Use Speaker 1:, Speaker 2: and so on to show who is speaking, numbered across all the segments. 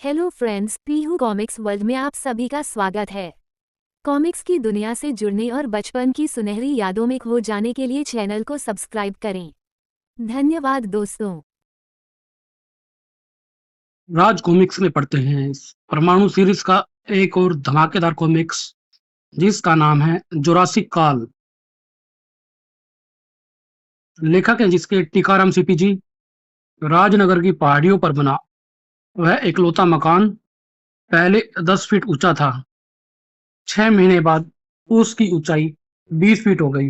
Speaker 1: Hello friends, Pihu comics world में आप सभी का स्वागत है। कॉमिक्स की दुनिया से जुड़ने और बचपन की सुनहरी यादों में खो जाने के लिए चैनल को सब्सक्राइब करें। धन्यवाद दोस्तों।
Speaker 2: राज कॉमिक्स में पढ़ते हैं परमाणु सीरीज का एक और धमाकेदार कॉमिक्स जिसका नाम है जुरासिक काल। लेखक है जिसके टीकाराम सीपीजी। राजनगर की पहाड़ियों पर बना वह इकलौता मकान पहले 10 फीट ऊंचा था। 6 महीने बाद उसकी ऊंचाई 20 फीट हो गई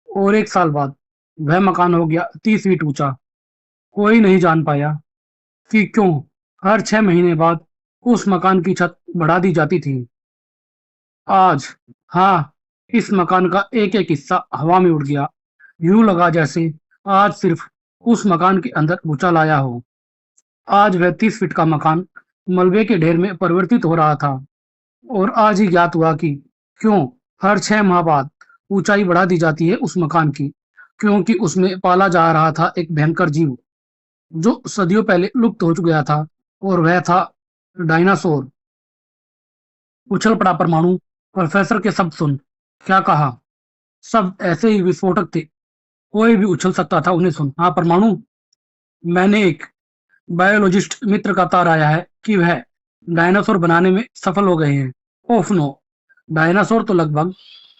Speaker 2: और 1 साल बाद वह मकान हो गया 30 फीट ऊंचा। कोई नहीं जान पाया कि क्यों हर 6 महीने बाद उस मकान की छत बढ़ा दी जाती थी। आज हाँ, इस मकान का एक एक हिस्सा हवा में उड़ गया। यूं लगा जैसे आज सिर्फ उस मकान के अंदर भूचाल आया हो। आज वह 30 फीट का मकान मलबे के ढेर में परिवर्तित हो रहा था और आज ही ज्ञात हुआ कि क्यों हर 6 माह बाद ऊंचाई बढ़ा दी जाती है उस मकान की। क्योंकि उसमें पाला जा रहा था एक भयंकर जीव जो सदियों पहले लुप्त हो गया था और वह था डायनासोर। उछल पड़ा परमाणु। प्रोफेसर के शब्द सुन। क्या कहा? शब्द ऐसे ही विस्फोटक थे। कोई भी उछल सकता था उन्हें सुन। हाँ परमाणु, मैंने एक बायोलॉजिस्ट मित्र का तार आया है कि वह डायनासोर बनाने में सफल हो गए हैं। ओफ नो, डायनासोर तो लगभग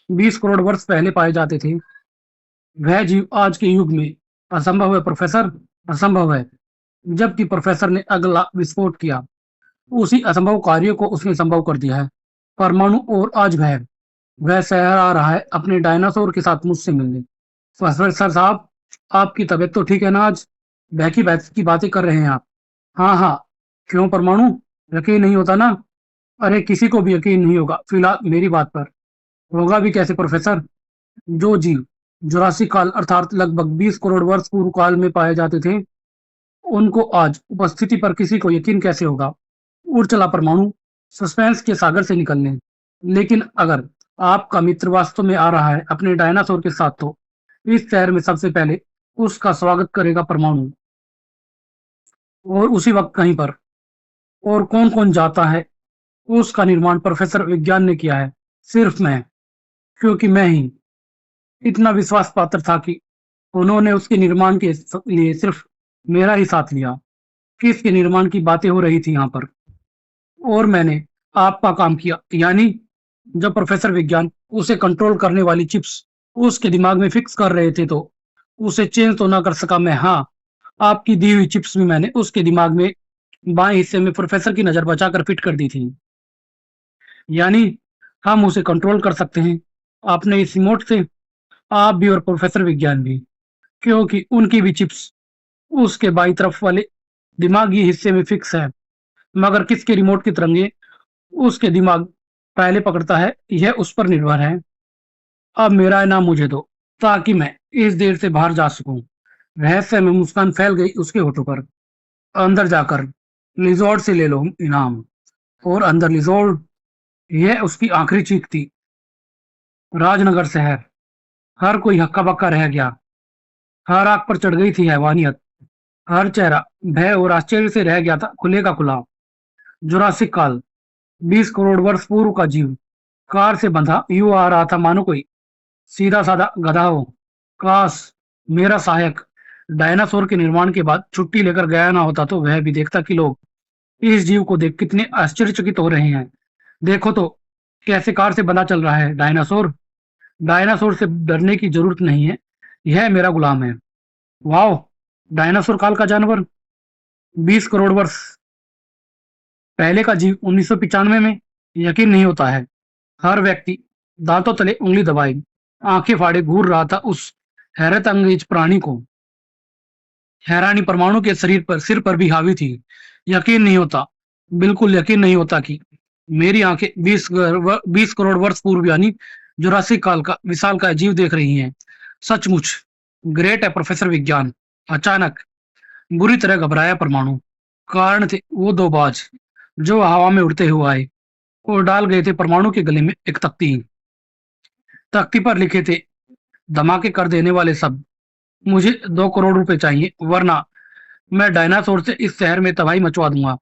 Speaker 2: 20 करोड़ वर्ष पहले पाए जाते थे। वह जीव आज के युग में असंभव है प्रोफेसर, असंभव है। जबकि प्रोफेसर ने अगला विस्फोट किया, उसी असंभव कार्य को उसने संभव कर दिया है परमाणु। और आज वह शहर आ रहा है अपने डायनासोर के साथ मुझसे मिलने। प्रोफेसर साहब, आपकी तबीयत तो ठीक है ना? आज बहकी बैठ की बातें कर रहे हैं आप? हाँ हाँ। क्यों परमाणु, यकीन नहीं होता ना? अरे किसी को भी यकीन नहीं होगा फिलहाल मेरी बात पर। होगा भी कैसे प्रोफेसर? जो जीव जुरासिक काल अर्थात लगभग 20 करोड़ वर्ष पूर्व काल में पाए जाते थे उनको आज उपस्थिति पर किसी को यकीन कैसे होगा? उड़ चला परमाणु सस्पेंस के सागर से निकलने। लेकिन अगर आपका मित्र वास्तव में आ रहा है अपने डायनासोर के साथ तो इस शहर में सबसे पहले उसका स्वागत करेगा परमाणु। और उसी वक्त कहीं पर और कौन कौन जाता है उसका निर्माण प्रोफेसर विज्ञान ने किया है। सिर्फ मैं, क्योंकि मैं ही इतना विश्वास पात्र था कि उन्होंने उसके निर्माण के लिए सिर्फ मेरा ही साथ लिया। किसके निर्माण की बातें हो रही थी यहाँ पर? और मैंने आपका काम किया। यानी जब प्रोफेसर विज्ञान उसे कंट्रोल करने वाली चिप्स उसके दिमाग में फिक्स कर रहे थे तो उसे चेंज तो ना कर सका मैं। हाँ, आपकी दी हुई चिप्स भी मैंने उसके दिमाग में बाएं हिस्से में प्रोफेसर की नजर बचाकर फिट कर दी थी। यानी हम उसे कंट्रोल कर सकते हैं अपने इस रिमोट से, आप भी और प्रोफेसर विज्ञान भी। क्योंकि उनकी भी चिप्स उसके बाई तरफ वाले दिमागी हिस्से में फिक्स है। मगर किसके रिमोट की तरंगे उसके दिमाग पहले पकड़ता है यह उस पर निर्भर है। अब मेरा इनाम मुझे दो ताकि मैं इस देर से बाहर जा सकूं। रहस्य में मुस्कान फैल गई उसके होठों पर। अंदर जाकर लिजोर्ड से ले लो इनाम। और अंदर लिजोर्ड, यह उसकी आखिरी चीख थी। राजनगर शहर, हर कोई हक्का बक्का रह गया। हर आंख पर चढ़ गई थी हैवानियत। हर चेहरा भय और आश्चर्य से रह गया था खुले का खुला। जुरासिक काल, 20 करोड़ वर्ष पूर्व का जीव कार से बंधा यूं आ रहा था मानो कोई सीधा साधा गधा हो। काश मेरा सहायक डायनासोर के निर्माण के बाद छुट्टी लेकर गया ना होता तो वह भी देखता कि लोग इस जीव को देख कितने आश्चर्यचकित हो रहे हैं। देखो तो कैसे कार से बंधा चल रहा है डायनासोर। डायनासोर से डरने की जरूरत नहीं है, यह मेरा गुलाम है। वाह, डायनासोर काल का जानवर, 20 करोड़ वर्ष पहले का जीव 1995 में। यकीन नहीं होता है। हर व्यक्ति दांतों तले उंगली दबाए आंखें फाड़े घूर रहा था उस हैरत अंगेज प्राणी को। हैरानी परमाणु के सिर पर भी हावी थी। यकीन नहीं होता, बिल्कुल यकीन नहीं होता कि मेरी आंखें 20 करोड़ वर्ष पूर्व यानी जुरासिक काल का विशाल का जीव देख रही हैं। सचमुच ग्रेट है प्रोफेसर विज्ञान। अचानक बुरी तरह घबराया परमाणु। कारण थे वो दो बाज जो हवा में उड़ते हुए आए और डाल गए थे परमाणु के गले में एक तख्ती। तख्ती पर लिखे थे धमाके कर देने वाले शब्द। मुझे 2 करोड़ रुपए चाहिए वरना मैं डायनासोर से इस शहर में तबाही मचवा दूंगा।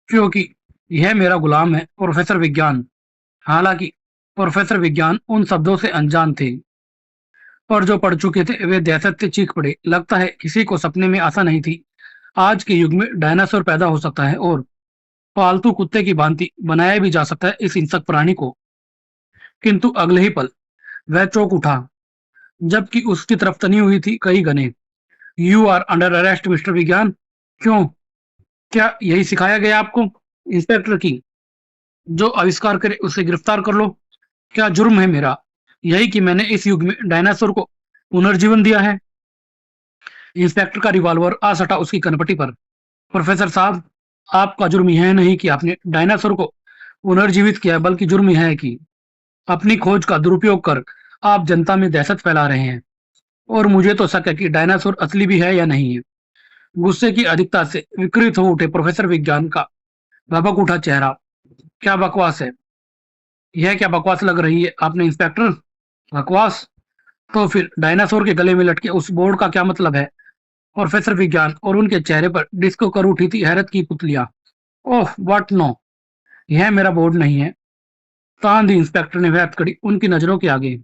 Speaker 2: क्योंकि यह मेरा गुलाम है, प्रोफेसर विज्ञान। हालांकि प्रोफेसर विज्ञान उन शब्दों से अनजान थे, पर जो पढ़ चुके थे वे दहशत से चीख पड़े। लगता है किसी को सपने में आशा नहीं थी। आज के युग में डायनासोर पैदा हो सकता है और पालतू कुत्ते की भांति बनाया भी जा सकता है इस हिंसक प्राणी को। किंतु अगले ही पल वह चौंक उठा, जबकि उसकी तरफ तनी हुई थी कई गने। You are under arrest mister Vigyan. क्यों? क्या यही सिखाया गया आपको, इंस्पेक्टर की? जो आविष्कार करे उसे गिरफ्तार कर लो। क्या जुर्म है मेरा यही कि मैंने इस युग में डायनासोर को पुनर्जीवन दिया है? इंस्पेक्टर का रिवॉल्वर आ सटा उसकी कनपटी पर। प्रोफेसर साहब, आपका जुर्म यह नहीं कि आपने डायनासोर को पुनर्जीवित किया, बल्कि जुर्म यह है कि अपनी खोज का दुरुपयोग कर आप जनता में दहशत फैला रहे हैं। और मुझे तो शक है कि डायनासोर असली भी है या नहीं है। गुस्से की अधिकता से विकृत हो उठे प्रोफेसर विज्ञान का भभक उठा चेहरा। क्या बकवास है? यह क्या बकवास लग रही है आपने इंस्पेक्टर? बकवास? तो फिर डायनासोर के गले में लटके उस बोर्ड का क्या मतलब है? प्रोफेसर विज्ञान और उनके चेहरे पर डिस्को कर उठी थी हैरत की पुतलियां। ओह व्हाट, नो, यह मेरा बोर्ड नहीं है। तान दी इंस्पेक्टर ने वह हथकड़ी उनकी नजरों के आगे।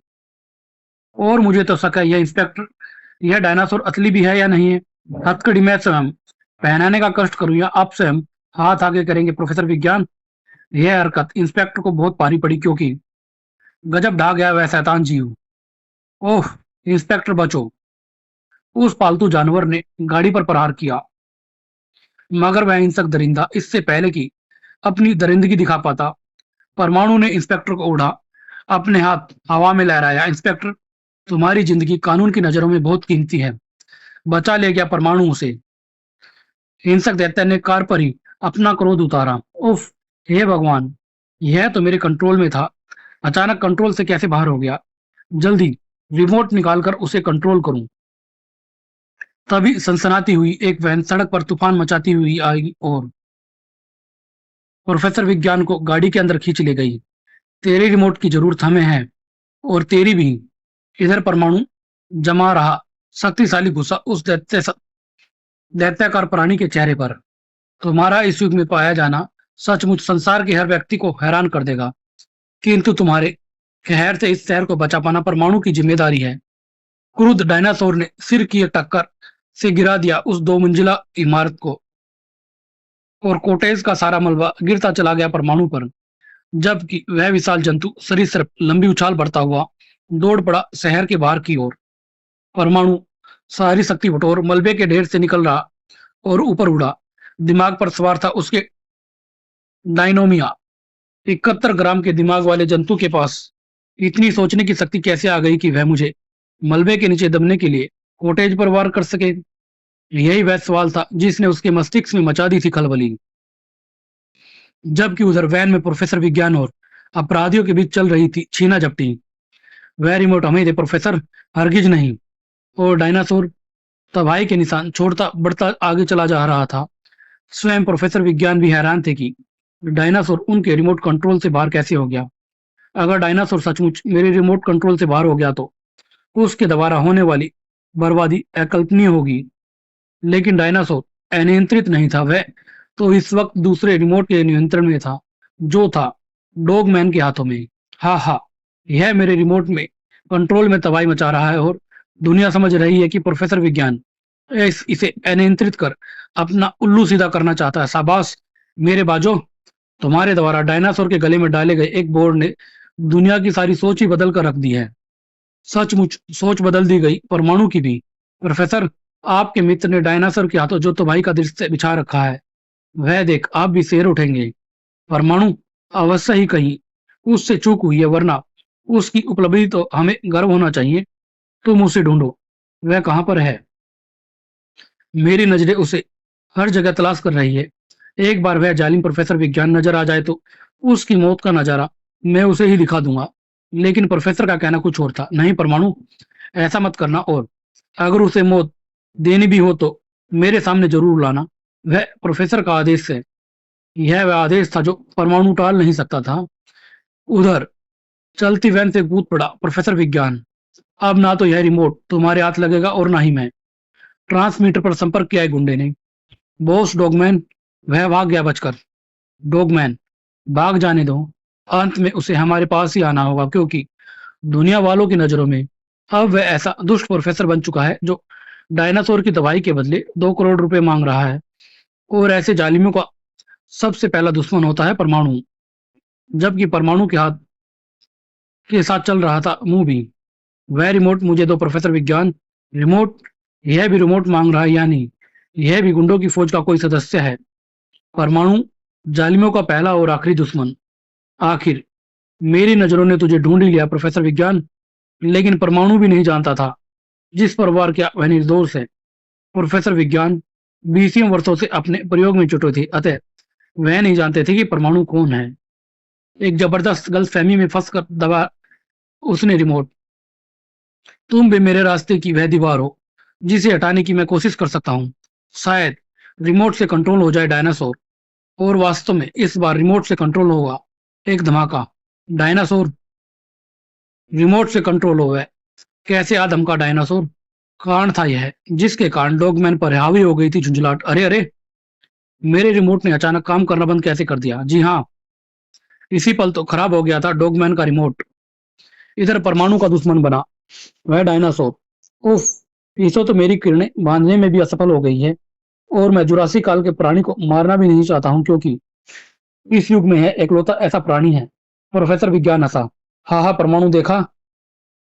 Speaker 2: और मुझे तो शक है यह इंस्पेक्टर, यह डायनासोर असली भी है या नहीं है। हथकड़ी मैं स्वयं पहनाने का कष्ट करूं या आप स्वयं हाथ आगे करेंगे प्रोफेसर विज्ञान? यह हरकत इंस्पेक्टर को बहुत भारी पड़ी, क्योंकि गजब ढा गया वह शैतान जीव। ओह इंस्पेक्टर बचो! उस पालतू जानवर ने गाड़ी पर प्रहार किया, मगर वह हिंसक दरिंदा इससे पहले कि अपनी दरिंदगी दिखा पाता, परमाणु ने इंस्पेक्टर को उड़ा, अपने हाथ हवा में लहराया। इंस्पेक्टर, तुम्हारी जिंदगी कानून की नजरों में बहुत कीमती है। बचा ले गया परमाणु उसे। हिंसक दैत्य ने कार पर ही अपना क्रोध उतारा। उफ, हे भगवान, यह तो मेरे कंट्रोल में था, अचानक कंट्रोल से कैसे बाहर हो गया? जल्दी रिमोट निकालकर उसे कंट्रोल करूं। तभी सनसनाती हुई एक वैन सड़क पर तूफान मचाती हुई आई और प्रोफेसर विज्ञान को गाड़ी के अंदर खींच ले गई। तेरे रिमोट की जरूरत हमें है, और तेरी भी। इधर परमाणु जमा रहा शक्तिशाली गुस्सा उस दैत्याकार प्राणी के चेहरे पर। तुम्हारा इस युग में पाया जाना सचमुच संसार के हर व्यक्ति को हैरान कर देगा, किंतु तुम्हारे कहर से इस शहर को बचा पाना परमाणु की जिम्मेदारी है। क्रुद्ध डायनासोर ने सिर की एक टक्कर से गिरा दिया उस दो मंजिला इमारत को, और कोटेज का सारा मलबा गिरता चला गया परमाणु पर। जबकि वह विशाल जंतु सरीसृप लंबी उछाल भरता हुआ दौड़ पड़ा शहर के बाहर की ओर। परमाणु सारी शक्ति बटोर मलबे के ढेर से निकल रहा और ऊपर उड़ा। दिमाग पर सवार था उसके डायनोमिया। 71 ग्राम के दिमाग वाले जंतु के पास इतनी सोचने की शक्ति कैसे आ गई कि वह मुझे मलबे के नीचे दबने के लिए कोटेज पर वार कर सके? यही वह सवाल था जिसने उसके मस्तिष्क में मचा दी थी खलबली। जबकि उधर वैन में प्रोफेसर विज्ञान और अपराधियों के बीच चल रही थी छीना झपटी। वह रिमोट हमें दे प्रोफेसर, हरगिज नहीं। और डायनासोर तबाही के निशान छोड़ता बढ़ता आगे चला जा रहा था। स्वयं प्रोफेसर विज्ञान भी हैरान थे कि डायनासोर उनके रिमोट कंट्रोल से बाहर कैसे हो गया। अगर डायनासोर सचमुच मेरे रिमोट कंट्रोल से बाहर हो गया तो उसके दोबारा होने वाली बर्बादी अकल्पनीय होगी। लेकिन डायनासोर अनियंत्रित नहीं था, वह तो इस वक्त दूसरे रिमोट के नियंत्रण में था, जो था डॉगमैन के हाथों में। हा हा, यह मेरे रिमोट में कंट्रोल में तबाही मचा रहा है और दुनिया समझ रही है कि प्रोफेसर विज्ञान इसे अनियंत्रित कर अपना उल्लू सीधा करना चाहता है। शाबाश मेरे बाजो, तुम्हारे द्वारा डायनासोर के गले में डाले गए एक बोर्ड ने दुनिया की सारी सोच ही बदल कर रख दी है। सचमुच सोच बदल दी गई परमाणु की भी। प्रोफेसर, आपके मित्र ने डायनासोर के हाथों जो तबाही का दृश्य बिछा रखा है, वह देख आप भी शेर उठेंगे। परमाणु अवश्य ही कहीं उससे चूक हुई है, वरना उसकी उपलब्धि तो हमें गर्व होना चाहिए। तुम उसे ढूंढो, वह कहां पर है? मेरी नजरें उसे हर जगह तलाश कर रही है। एक बार वह जालिम प्रोफेसर विज्ञान नजर आ जाए तो उसकी मौत का नजारा मैं उसे ही दिखा दूंगा। लेकिन प्रोफेसर का कहना कुछ और था। नहीं परमाणु, ऐसा मत करना, और अगर उसे मौत देनी भी हो तो मेरे सामने जरूर लाना। वह प्रोफेसर का आदेश है। यह वह आदेश था जो परमाणु टाल नहीं सकता था। उधर चलती वैन से कूद पड़ा प्रोफेसर विज्ञान। अब ना तो यह रिमोट तुम्हारे हाथ लगेगा और ना ही मैं। ट्रांसमीटर पर संपर्क किया है गुंडे ने। बॉस डॉगमैन, वह भाग गया बचकर। डॉगमैन, भाग जाने दो। अंत में उसे हमारे पास ही आना होगा, क्योंकि दुनिया वालों की नज़रों में अब वह ऐसा दुष्ट प्रोफ़ेसर बन चुका है जो डायनासोर की दवाई के बदले 2 करोड़ रुपए माँग रहा है। और ऐसे जालिमों का सबसे पहला दुश्मन होता है परमाणु। जबकि परमाणु के साथ चल रहा था मुँह भी। वह रिमोट मुझे दो प्रोफ़ेसर विज्ञान। रिमोट, यह भी रिमोट माँग रहा है, यानी यह भी गुंडों की फ़ौज का कोई सदस्य है। परमाणु, जालिमों का पहला और आखिरी दुश्मन। आखिर मेरी नज़रों ने तुझे ढूँढ ही लिया प्रोफ़ेसर विज्ञान। लेकिन परमाणु भी नहीं जानता था जिस परिवार क्या वह निर्दोष है। प्रोफ़ेसर विज्ञान 20 वर्षों से अपने प्रयोग में जुटे थे, अतः वह नहीं जानते थे कि परमाणु कौन है। एक ज़बरदस्त गलतफ़हमी में फँसकर दबा उसने रिमोट। तुम भी मेरे रास्ते की वह दीवार हो जिसे हटाने की मैं कोशिश कर सकता हूँ। शायद रिमोट से कंट्रोल हो जाए डायनासोर। और वास्तव में इस बार रिमोट से कंट्रोल होगा एक धमाका। डायनासोर रिमोट से कंट्रोल हो गए। कैसे आधमका डायनासोर। कारण था यह जिसके कारण डॉगमैन पर हावी हो गई थी झुंझलाहट। अरे अरे, मेरे रिमोट ने अचानक काम करना बंद कैसे कर दिया। जी हाँ, इसी पल तो खराब हो गया था डॉगमैन का रिमोट। इधर परमाणु का दुश्मन बना वह डायनासोर। उफ, इसे तो मेरी किरणें बांधने में भी असफल हो गई है। और मैं जुरासी काल के प्राणी को मारना भी नहीं चाहता हूँ, क्योंकि इस युग में है एकलौता ऐसा प्राणी है। प्रोफेसर विज्ञान हंसा। हाँ हाँ, परमाणु देखा,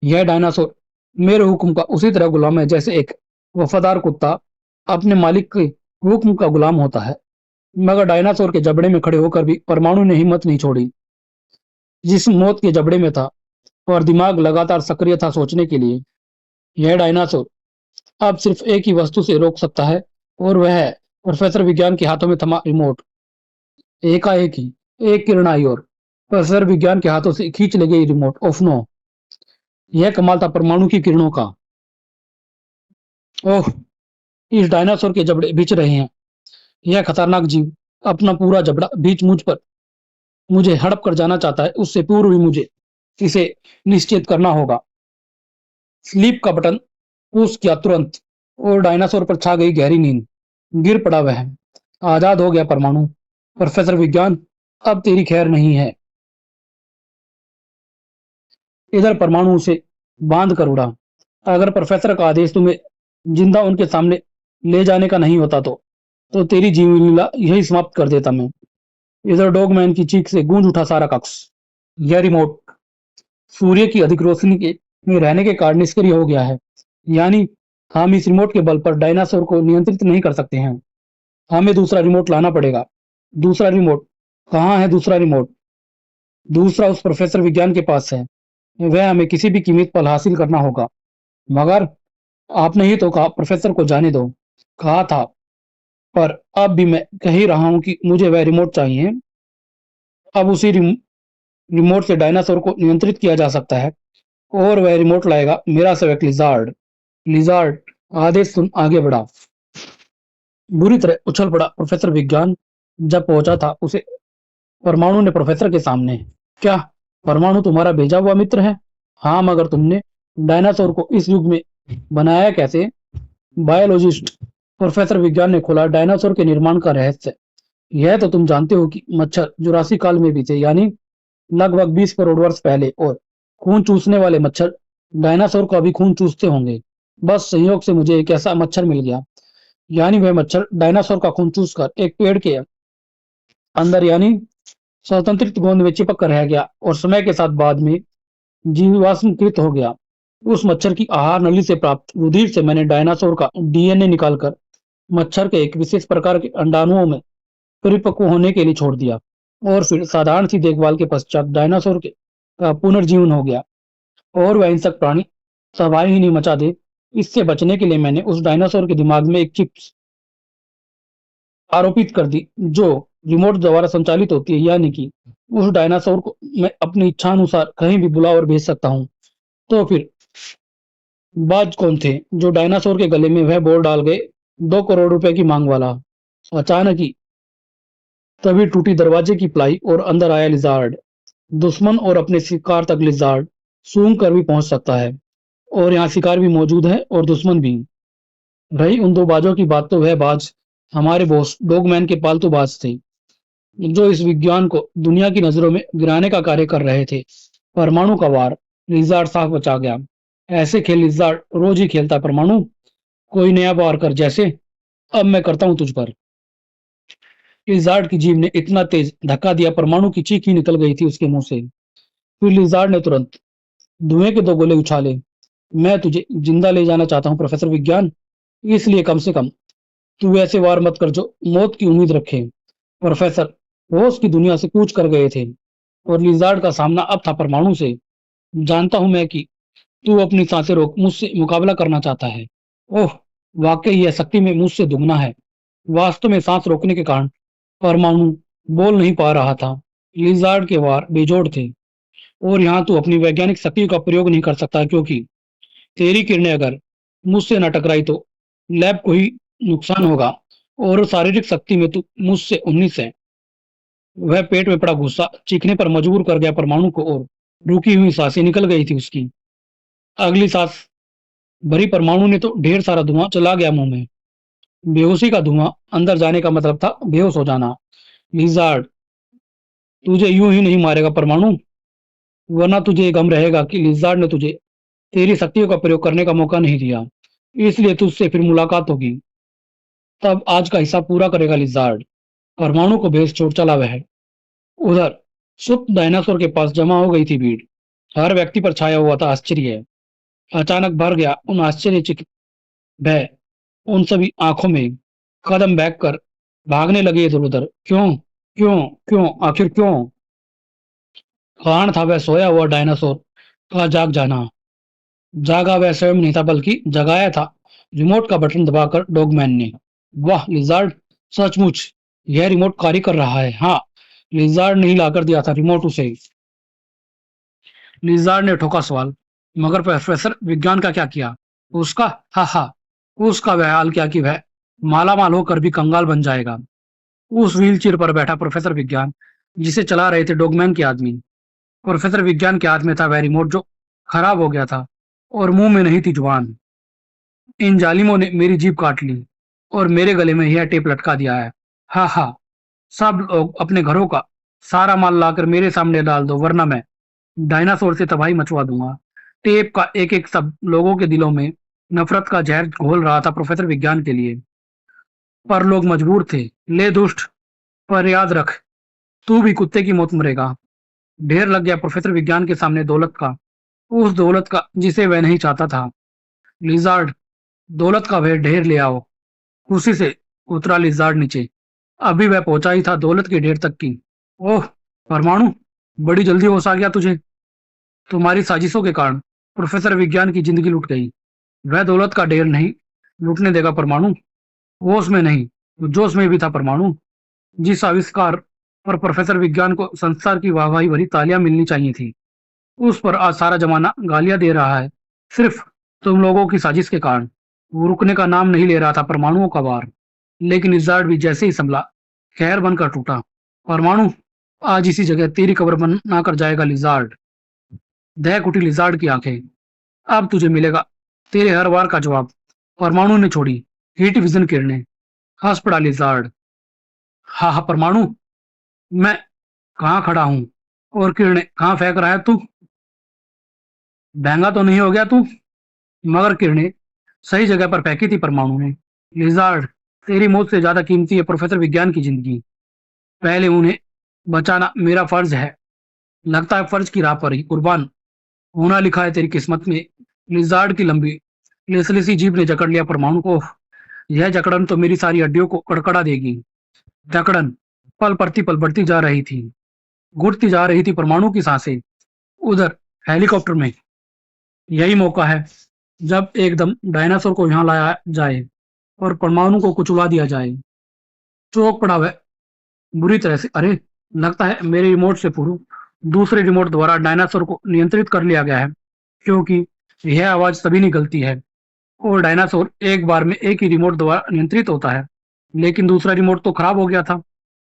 Speaker 2: यह डायनासोर मेरे हुक्म का उसी तरह गुलाम है जैसे एक वफादार कुत्ता अपने मालिक के हुक्म का गुलाम होता है। मगर डायनासोर के जबड़े में खड़े होकर भी परमाणु ने हिम्मत नहीं छोड़ी। जिस मौत के जबड़े में था और दिमाग लगातार सक्रिय था सोचने के लिए। यह डायनासोर अब सिर्फ एक ही वस्तु से रोक सकता है, और वह है प्रोफेसर विज्ञान के हाथों में थमा रिमोट। एकाएक ही एक किरण आई और प्रोफेसर विज्ञान के हाथों से खींच ले गई रिमोट। ओफ नो, यह कमाल था परमाणु की किरणों का। ओह, इस डायनासोर के जबड़े बिछ रहे हैं। यह खतरनाक जीव अपना पूरा जबड़ा बीच मुझ पर मुझे हड़प कर जाना चाहता है। उससे पूर्व भी मुझे इसे निश्चित करना होगा। स्लीप का बटन पुश किया तुरंत, और डायनासोर पर छा गई गहरी नींद। गिर पड़ा वह। आजाद हो गया परमाणु। प्रोफेसर विज्ञान, अब तेरी खैर नहीं है। इधर परमाणु उसे बांध कर उड़ा। अगर प्रोफेसर का आदेश तुम्हें जिंदा उनके सामने ले जाने का नहीं होता तो तेरी जीवन लीला यही समाप्त कर देता मैं। इधर डॉगमैन की चीख से गूंज उठा सारा कक्ष। यह रिमोट सूर्य की अधिक रोशनी के में रहने के कारण निष्क्रिय हो गया है। यानी हम इस रिमोट के बल पर डायनासोर को नियंत्रित नहीं कर सकते हैं। हमें दूसरा रिमोट लाना पड़ेगा। दूसरा रिमोट? कहाँ है दूसरा रिमोट? दूसरा उस प्रोफेसर विज्ञान के पास है। वह हमें किसी भी कीमत पर हासिल करना होगा। मगर आपने ही तो कहा प्रोफेसर को जाने दो। कहा था, पर अब भी मैं कह ही रहा हूं कि मुझे वह रिमोट चाहिए। अब उसी रिमोट से डायनासोर को नियंत्रित किया जा सकता है। और वह रिमोट लाएगा मेरा सेवक लिजार्ड। लिजार्ड, आदेश सुन, आगे बढ़ा। बुरी तरह उछल पड़ा प्रोफेसर विज्ञान। जब पहुंचा था उसे परमाणु ने प्रोफेसर के सामने। क्या परमाणु तुम्हारा भेजा हुआ मित्र है? हाँ, मगर तुमने डायनासोर को इस युग में बनाया कैसे? बायोलॉजिस्ट, प्रोफेसर विज्ञान ने खोला डायनासोर के निर्माण का रहस्य। यह तो तुम जानते हो कि मच्छर जुरासी काल में भी थे, यानी लगभग 20 करोड़ वर्ष पहले। और खून चूसने वाले मच्छर डायनासोर को अभी खून चूसते होंगे। बस संयोग से मुझे एक ऐसा मच्छर मिल गया। यानी वह मच्छर डायनासोर का खून चूसकर एक पेड़ के अंदर, यानी स्वतंत्रित गोंद में चिपक कर रह गया और समय के साथ बाद में जीवाश्मकृत हो गया। उस मच्छर की आहार नली से प्राप्त रुधिर से मैंने डायनासोर का डीएनए निकालकर मच्छर के एक विशेष प्रकार के अंडाणुओं में परिपक्व होने के लिए छोड़ दिया। और फिर साधारण सी देखभाल के पश्चात डायनासोर के का पुनर्जीवन हो गया। और वह हिंसक प्राणी तबाही ही नहीं मचा दे, इससे बचने के लिए मैंने उस डायनासोर के दिमाग में एक चिप्स आरोपित कर दी जो रिमोट द्वारा संचालित होती है। यानी कि उस डायनासोर को मैं अपनी इच्छानुसार कहीं भी बुला और भेज सकता हूँ। तो फिर बाज कौन थे जो डायनासोर के गले में वह बोल डाल गए 2 करोड़ रुपए की मांग वाला? अचानक ही तभी टूटी दरवाजे की प्लाई और अंदर आया लिजार्ड। दुश्मन और अपने शिकार तक लिजार्ड सूंघ कर भी पहुंच सकता है। और यहाँ शिकार भी मौजूद है और दुश्मन भी। रही उन दो बाजों की बात, तो वह बाज हमारे बॉस डॉगमैन के पालतू बाज थे। जो इस विज्ञान को दुनिया की नजरों में गिराने का कार्य कर रहे थे। परमाणु का वार, लिजार्ड साफ बचा गया। ऐसे खेल लिजार्ड रोज ही खेलता है परमाणु, कोई नया वार कर जैसे। अब मैं करता हूं तुझ पर। लिजार्ड की जीभ ने इतना तेज धक्का दिया, परमाणु की चीख ही निकल गई थी उसके मुंह से। फिर लिजार्ड ने तुरंत धुएं के दो गोले उछाले। मैं तुझे जिंदा ले जाना चाहता हूँ प्रोफेसर विज्ञान, इसलिए कम से कम तू ऐसे वार मत कर जो मौत की उम्मीद रखे। प्रोफेसर होश की दुनिया से कूच कर गए थे और लिजार्ड का सामना अब था परमाणु से। जानता हूं मैं कि तू अपनी सांसें रोक मुझसे मुकाबला करना चाहता है। ओह, वाकई यह शक्ति में मुझसे दुगना है। वास्तव में सांस रोकने के कारण परमाणु बोल नहीं पा रहा था। लिजार्ड के वार बेजोड़ थे और यहाँ तू अपनी वैज्ञानिक शक्ति का प्रयोग नहीं कर सकता, क्योंकि तेरी किरणें अगर मुझसे न टकराई तो लैब को ही नुकसान होगा और शारीरिक शक्ति में तू मुझसे 19 है। वह पेट में पड़ा गुस्सा चीखने पर मजबूर कर गया परमाणु को और रुकी हुई सांसें निकल गई थी उसकी। अगली सांस भरी परमाणु ने तो ढेर सारा धुआं चला गया मुंह में। बेहोशी का धुआं अंदर जाने का मतलब था बेहोश हो जाना। लिजार्ड तुझे यूं ही नहीं मारेगा परमाणु, वरना तुझे ये गम रहेगा कि लिजार्ड ने तुझे तेरी शक्तियों का प्रयोग करने का मौका नहीं दिया, इसलिए तुझसे फिर मुलाकात होगी। तब आज का हिसाब पूरा करेगा लिजार्ड। परमाणु को भेज छोड़ चला वह। उधर सुप्त डायनासोर के पास जमा हो गई थी भीड़। हर व्यक्ति पर छाया हुआ था आश्चर्य। अचानक भर गया उन आश्चर्यचकित भय उन सभी आंखों में। कदम बैक कर भागने लगे इधर उधर। क्यों क्यों क्यों, आखिर क्यों? कारण था वह सोया हुआ डायनासोर का जाग जाना। जागा वह स्वयं नहीं था, बल्कि जगाया था रिमोट का बटन दबाकर डॉगमैन ने। वाह लिजार्ड, सचमुच यह रिमोट कार्य कर रहा है। हाँ, लिजार्ड ने ही लाकर दिया था रिमोट उसे। लिजार्ड ने ठोका सवाल। मगर प्रोफेसर विज्ञान का क्या किया? उसका? हा हा, उसका वह हाल क्या कि वह मालामाल होकर भी कंगाल बन जाएगा। उस व्हील चेयर पर बैठा प्रोफेसर विज्ञान, जिसे चला रहे थे डॉगमैन के आदमी। प्रोफेसर विज्ञान के हाथ में था वह रिमोट जो खराब हो गया था और मुंह में नहीं थी जुबान। इन जालिमों ने मेरी जीभ काट ली और मेरे गले में यह टेप लटका दिया है। हा हा, सब लोग अपने घरों का सारा माल लाकर मेरे सामने डाल दो, वरना मैं डायनासोर से तबाही मचवा दूंगा। टेप का एक एक शब्द लोगों के दिलों में नफरत का जहर घोल रहा था प्रोफेसर विज्ञान के लिए। पर लोग मजबूर थे। ले दुष्ट, पर याद रख, तू भी कुत्ते की मौत मरेगा। ढेर लग गया प्रोफेसर विज्ञान के सामने दौलत का, उस दौलत का जिसे वह नहीं चाहता था। लिजार्ड, दौलत का वह ढेर ले आओ। खुशी से उतरा लिजार्ड नीचे। अभी वह पहुंचा ही था दौलत के ढेर तक की। ओह परमाणु, बड़ी जल्दी होश आ गया तुझे। तुम्हारी साजिशों के कारण प्रोफेसर विज्ञान की जिंदगी लुट गई। वह दौलत का ढेर नहीं लूटने देगा परमाणु। होश में नहीं, तो जोश में भी था परमाणु। जिस आविष्कार पर प्रोफेसर विज्ञान को संसार की वाहवाही भरी तालियां मिलनी चाहिए थी, उस पर आज सारा जमाना गालियां दे रहा है, सिर्फ तुम लोगों की साजिश के कारण। वो रुकने का नाम नहीं ले रहा था परमाणुओं का वार। लेकिन इजार्ड भी जैसे ही संभला, खैर बनकर टूटा। परमाणु, आज इसी जगह तेरी कब्र बना कर जाएगा लिजार्ड। दहक उठी लिजार्ड की आंखें। अब तुझे मिलेगा तेरे हर वार का जवाब। परमाणु ने छोड़ी हीट विजन किरणें। हंस पड़ा लिजार्ड। हा हा परमाणु, मैं कहाँ खड़ा हूँ और किरणें कहाँ फेंक रहा है तू? महंगा तो नहीं हो गया तू? मगर किरणें सही जगह पर फेंकी थी परमाणु ने। लिजार्ड, तेरी मौत से ज्यादा कीमती है प्रोफेसर विज्ञान की जिंदगी। पहले उन्हें बचाना मेरा फर्ज है। लगता है फर्ज की राह पर ही कुर्बान होना लिखा है तेरी किस्मत में। लिजार्ड की लंबी लेसलेसी जीभ ने जकड़ लिया परमाणु को। यह जकड़न तो मेरी सारी हड्डियों को कड़कड़ा देगी। जकड़न पल प्रतिपल बढ़ती जा रही थी, घुटती जा रही थी परमाणु की सांसें। उधर हेलीकॉप्टर में यही मौका है जब एकदम डायनासोर को यहाँ लाया जाए और परमाणु को कुचला दिया जाए। चौंक पड़ा वह बुरी तरह से। अरे, लगता है मेरे रिमोट से पूर्व दूसरे रिमोट द्वारा डायनासोर को नियंत्रित कर लिया गया है, क्योंकि यह आवाज तभी निकलती है और डायनासोर एक बार में एक ही रिमोट द्वारा नियंत्रित होता है। लेकिन दूसरा रिमोट तो खराब हो गया था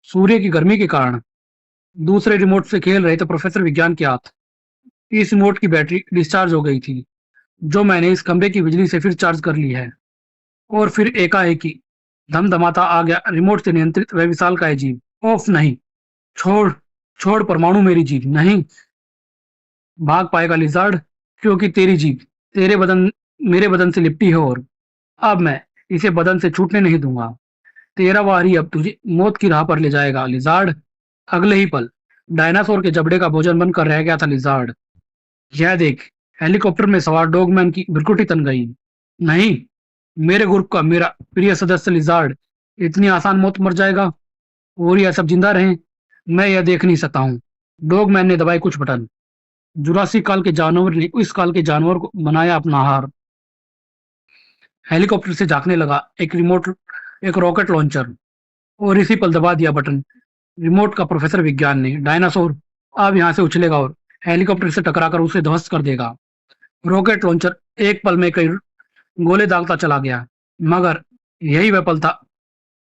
Speaker 2: सूर्य की गर्मी के कारण। दूसरे रिमोट से खेल रहे थे प्रोफेसर विज्ञान के हाथ। इस रिमोट की बैटरी डिस्चार्ज हो गई थी, जो मैंने इस कमरे की बिजली से फिर चार्ज कर ली है। और फिर एकाएक ही धमधमाता आ गया रिमोट से नियंत्रित वह विशालकाय जीव। ऑफ नहीं, छोड़, छोड़ परमाणु मेरी जीभ, नहीं भाग पाएगा लिज़ार्ड, क्योंकि तेरी जीभ तेरे बदन मेरे बदन से लिपटी है और अब मैं इसे बदन से छूटने नहीं दूँगा। तेरा वारी अब तुझे मौत की राह पर ले जाएगा लिज़ार्ड। अगले ही पल डायनासोर के जबड़े का भोजन बनकर रह गया था लिज़ार्ड। यह देख, हेलीकॉप्टर में सवार डॉगमैन की भ्रुकुटी तन गई। नहीं, मेरे ग्रुप का मेरा प्रिय सदस्य लिज़ार्ड इतनी आसान मौत मर जाएगा और यह सब जिंदा रहें, मैं यह देख नहीं सकता हूँ। डॉगमैन ने दबाए कुछ बटन। जुरासिक काल के जानवर ने इस काल के जानवर को बनाया अपना आहार। हेलीकॉप्टर से झांकने लगा एक रॉकेट लॉन्चर और इसी पल दबा दिया बटन रिमोट का प्रोफेसर विज्ञान ने। डायनासोर अब यहाँ से उछलेगा और हेलीकॉप्टर से टकराकर उसे ध्वस्त कर देगा। रॉकेट लॉन्चर एक पल में कई गोले दागता चला गया, मगर यही वह पल था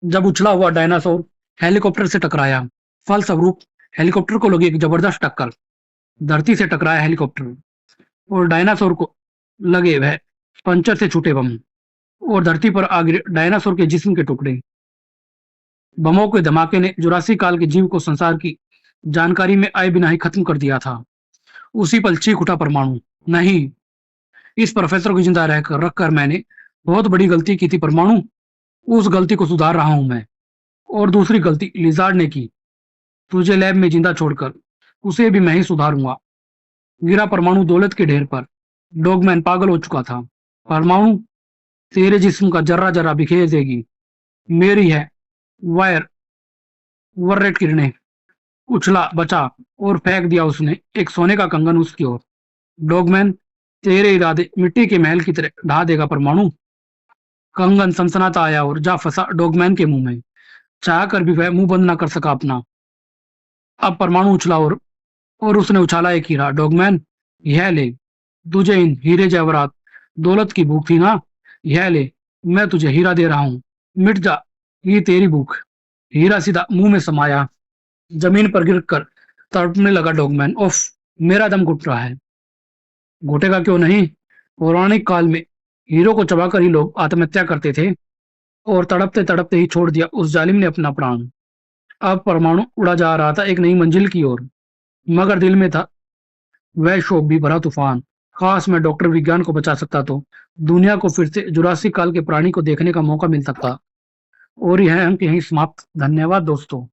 Speaker 2: जब उछला हुआ डायनासोर हेलीकॉप्टर से टकराया। फलस्वरूप हेलीकॉप्टर को लगी एक जबरदस्त टक्कर। धरती से टकराया हेलीकॉप्टर और डायनासोर को लगे वह पंचर से छूटे बम और धरती पर आ गिरे डायनासोर के जिस्म के टुकड़े। बमों के धमाके ने जुरासिक काल के जीव को संसार की जानकारी में आए बिना ही खत्म कर दिया था। उसी पल चीख उठा परमाणु। नहीं, इस प्रोफेसर को जिंदा रहकर रखकर मैंने बहुत बड़ी गलती की थी परमाणु। उस गलती को सुधार रहा हूं मैं। और दूसरी गलती लिजार्ड ने की, तुझे लैब में जिंदा छोड़कर उसे भी मैं ही सुधारूंगा। गिरा परमाणु दौलत के ढेर पर। डॉगमैन पागल हो चुका था। परमाणु तेरे जिस्म का जर्रा जर्रा बिखेर देगी। मेरी है वायर वर्रेट किरणें। उछला, बचा और फेंक दिया उसने एक सोने का कंगन उसकी ओर। डॉगमैन तेरे इरादे मिट्टी के महल की तरह ढा देगा परमाणु। कंगन सनसनाता आया और जा फंसा डॉगमैन के मुंह में। चाह कर भी वह मुंह बंद न कर सका अपना। अब परमाणु उछला और उसने उछाला एक हीरा। डॉगमैन, यह ले, तुझे इन हीरे जवाहरात दौलत की भूख थी ना, यह ले, मैं तुझे हीरा दे रहा हूं, मिट जा ये तेरी भूख। हीरा सीधा मुंह में समाया। जमीन पर गिर कर तड़पने लगा डॉगमैन। उफ, मेरा दम घुट रहा है। घुटेगा क्यों नहीं, पौराणिक काल में हीरो को चबाकर ही लोग आत्महत्या करते थे और तड़पते तड़पते ही छोड़ दिया उस जालिम ने अपना प्राण। अब परमाणु उड़ा जा रहा था एक नई मंजिल की ओर, मगर दिल में था वह शोक भी भरा तूफान। काश मैं डॉक्टर विज्ञान को बचा सकता तो दुनिया को फिर से जुरासिक काल के प्राणी को देखने का मौका मिल सकता। और यह अंक यहीं समाप्त। धन्यवाद दोस्तों।